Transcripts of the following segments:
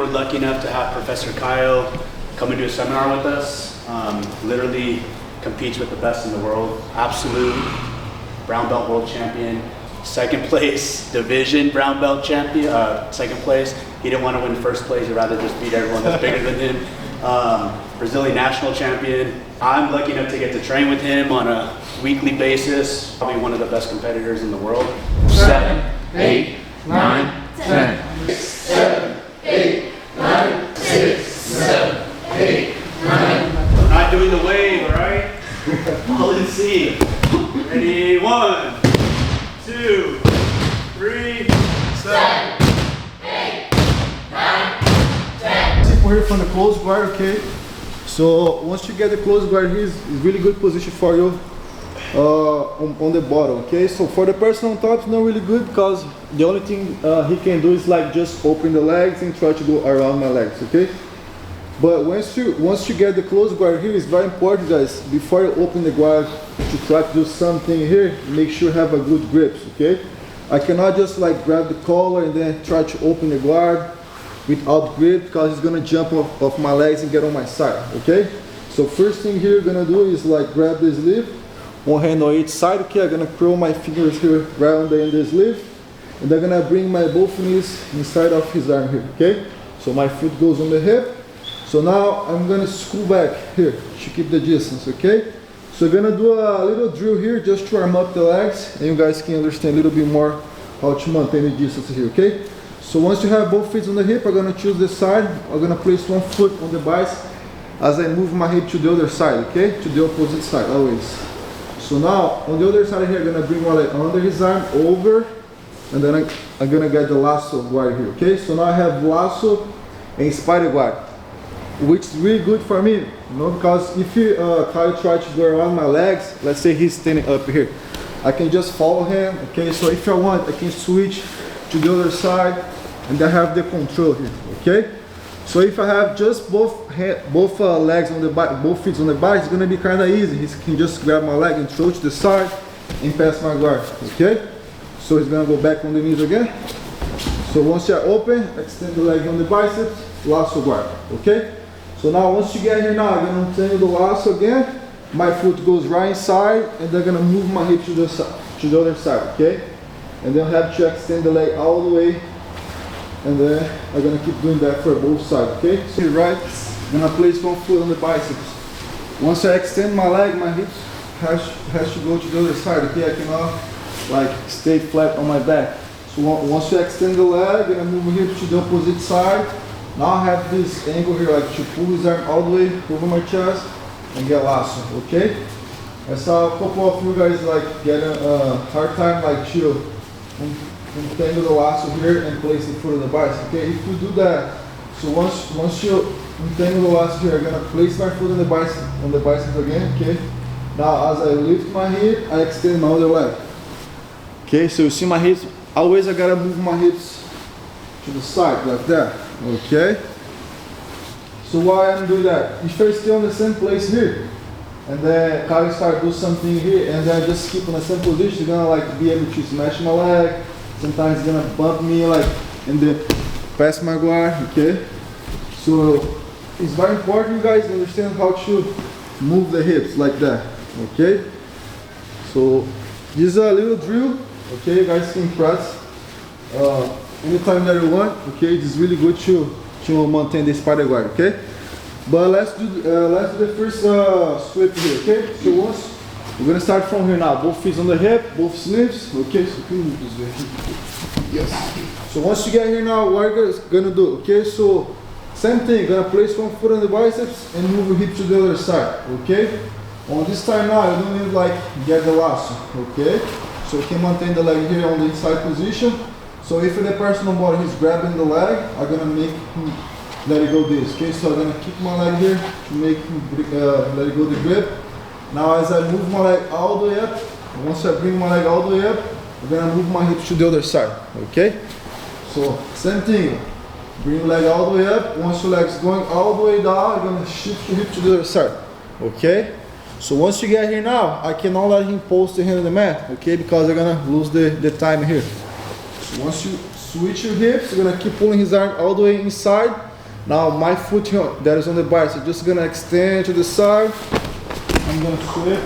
we're lucky enough to have Professor Caio come and do a seminar with us. Literally competes with the best in the world. Absolute brown belt world champion. Second place division brown belt champion, second place. He didn't want to win first place, he'd rather just beat everyone that's bigger than him. Brazilian national champion. I'm lucky enough to get to train with him on a weekly basis. Probably one of the best competitors in the world. 7, 8, 9, 10. 7, 8, 9, 6, 7, 8, 9. I'm not doing the wave, all right? All in C. Ready? 1, 2, 3, 7, 8, 9, 10. Sit here from the close guard, okay? So once you get the close guard here, it's really good position for you on the bottom, okay? So for the person on top, it's not really good because the only thing he can do is like just open the legs and try to go around my legs, okay? But once you get the close guard here, it's very important, guys. Before you open the guard to try to do something here, make sure you have a good grip, okay? I cannot just like grab the collar and then try to open the guard without grip because it's gonna jump off my legs and get on my side, okay? So first thing here you're gonna do is like grab the sleeve, one hand on each side, okay? I'm gonna curl my fingers here right on the end of the sleeve, and I'm gonna bring my both knees inside of his arm here, okay? So my foot goes on the hip. So now I'm gonna screw back here to keep the distance, okay? So we're gonna do a little drill here just to arm up the legs, and you guys can understand a little bit more how to maintain the distance here, okay? So once you have both feet on the hip, I'm gonna choose this side. I'm gonna place one foot on the bicep as I move my hip to the other side, okay? To the opposite side, always. So now, on the other side here, I'm gonna bring my leg under his arm, over, and then I'm gonna get the lasso guard here, okay? So now I have lasso and spider guard, which is really good for me, you know, because if you Caio try to go around my legs, let's say he's standing up here, I can just follow him, okay? So if I want, I can switch to the other side, and I have the control here, okay? So if I have just both legs on the bike, both feet on the bike, it's gonna be kind of easy. He can just grab my leg and throw to the side and pass my guard, okay? So he's gonna go back on the knees again. So once you're open, extend the leg on the biceps, lasso guard, okay? So now once you get here now, I'm gonna untangle the lasso again. My foot goes right inside, and I'm gonna move my hip to the other side, okay? And then I have to extend the leg all the way, and then I'm gonna keep doing that for both sides, okay? So right, I'm gonna place one foot on the biceps. Once I extend my leg, my hip has to go to the other side, okay? I cannot like stay flat on my back. So once you extend the leg, I'm gonna move my hip to the opposite side. Now I have this angle here, like to pull his arm all the way over my chest and get lasso, okay? I saw a couple of you guys like get a hard time like to untangle the lasso here and place the foot on the bicep, okay? If you do that, so once you untangle the lasso here, I'm gonna place my foot on the bicep again, okay? Now as I lift my hip, I extend my other leg. Okay, so you see my hips, always I gotta move my hips to the side like that, okay? So why I'm doing that? If I stay on the same place here, and then Caio start do something here, and then I just keep on the same position, you're gonna like be able to smash my leg, sometimes it's gonna bump me like, and then pass my guard, okay? So it's very important you guys understand how to move the hips like that, okay? So this is a little drill, okay? You guys can press anytime that you want, okay? This is really good to maintain the spider guard, okay? But let's do the first sweep here, okay? So once we're gonna start from here now. Both feet on the hip, both sleeves, okay? So can you move this way? Yes. So once you get here now, what you're gonna do, okay? So same thing, gonna place one foot on the biceps and move your hip to the other side, okay? On this time now, you don't need like get the lasso, okay? So you can maintain the leg here on the inside position. So if the person on board is grabbing the leg, I'm gonna make him let it go this, okay? So I'm gonna kick my leg here to make him let it go the grip. Now as I move my leg all the way up, once I bring my leg all the way up, I'm gonna move my hips to the other side, okay? So same thing, bring your leg all the way up. Once your leg's going all the way down, I'm gonna shift your hip to the other side, okay? So once you get here now, I cannot let him post the hand on the mat, okay? Because I'm gonna lose the time here. So once you switch your hips, you're gonna keep pulling his arm all the way inside. Now my foot here that is on the bicep, just gonna extend to the side. I'm gonna sweep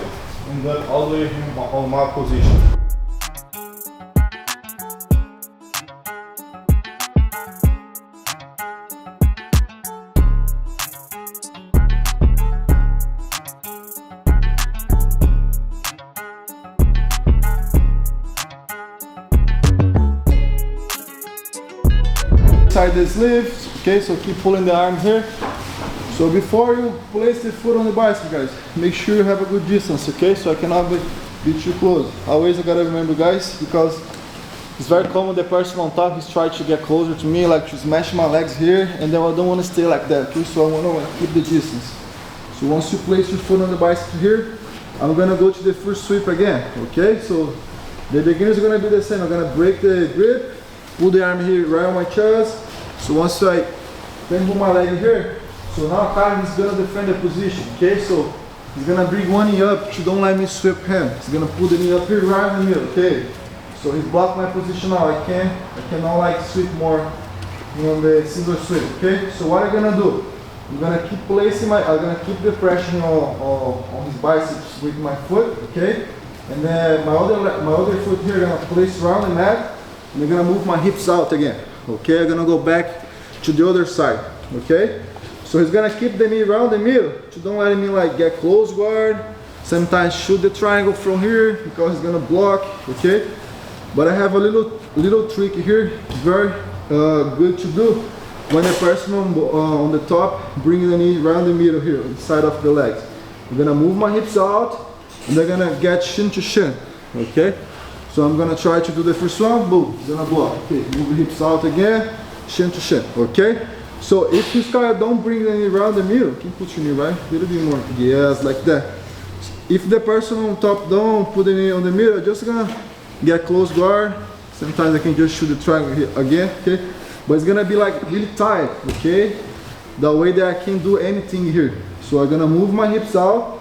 and then all the way on my position. Inside the sleeves, okay, so keep pulling the arms here. So before you place the foot on the bicep, guys, make sure you have a good distance, okay, so I cannot be too close. Always I gotta remember, guys, because it's very common the person on top is trying to get closer to me, like to smash my legs here, and then I don't want to stay like that, okay, so I want to keep the distance. So once you place your foot on the bicep here, I'm gonna go to the first sweep again, okay, so the beginners are gonna do the same. I'm gonna break the grip, pull the arm here right on my chest. So once I then put my leg here, so now Caio is gonna defend the position, okay? So he's gonna bring one knee up to don't let me sweep him. He's gonna put the knee up here right in the middle, okay? So he's blocked my position now. I cannot like sweep more on the single sweep, okay? So what I'm gonna do? I'm gonna keep placing I'm gonna keep the pressure on his biceps with my foot, okay? And then my other foot here, I'm gonna place around the mat, and I'm gonna move my hips out again. Okay, I'm gonna go back to the other side, okay? So he's gonna keep the knee around the middle to don't let me like get close guard. Sometimes shoot the triangle from here because he's gonna block, okay? But I have a little trick here, very good to do when the person on the top bring the knee around the middle here, inside of the legs. I'm gonna move my hips out and they're gonna get shin to shin, okay? So I'm gonna try to do the first one, boom, gonna block. Okay, move the hips out again, shin to shin, okay? So if this guy don't bring the knee around the middle, can you put your knee right? A little bit more, yes, like that. If the person on top don't put the knee on the middle, just gonna get close guard. Sometimes I can just shoot the triangle here again, okay? But it's gonna be like really tight, okay? The way that I can do anything here. So I'm gonna move my hips out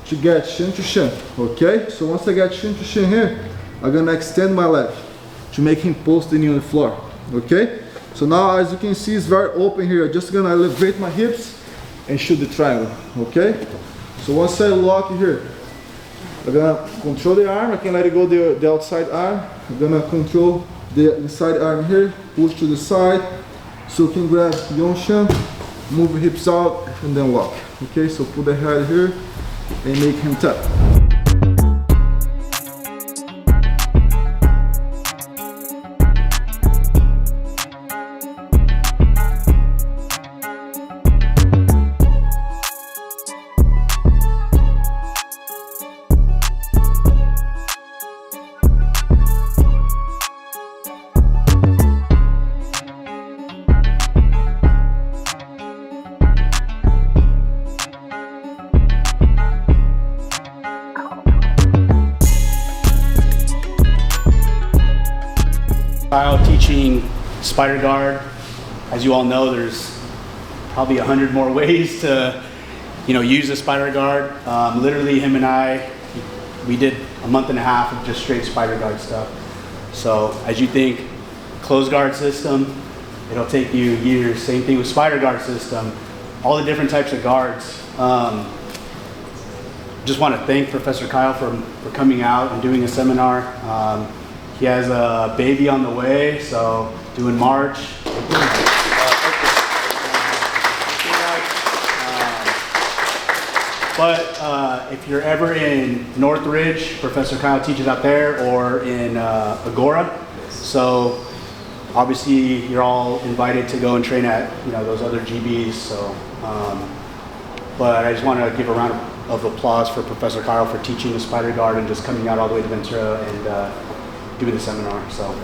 to get shin to shin, okay? So once I get shin to shin here, I'm gonna extend my leg to make him post the knee on the floor, okay? So now as you can see, it's very open here. I'm just gonna elevate my hips and shoot the triangle, okay? So once I lock here, I'm gonna control the arm. I can let it go the outside arm. I'm gonna control the inside arm here, push to the side. So you can grab Yonshan, move the hips out, and then lock, okay? So put the head here and make him tap. Caio teaching spider guard. As you all know, there's probably 100 more ways to, use a spider guard. Literally, him and I, we did a month and a half of just straight spider guard stuff. So as you think, closed guard system, it'll take you years. Same thing with spider guard system, all the different types of guards. Just want to thank Professor Caio for coming out and doing a seminar. He has a baby on the way, so due in March. But if you're ever in Northridge, Professor Caio teaches out there, or in Agora. So obviously you're all invited to go and train at those other GBs. So, but I just want to give a round of applause for Professor Caio for teaching the spider guard and just coming out all the way to Ventura and doing the seminar. So.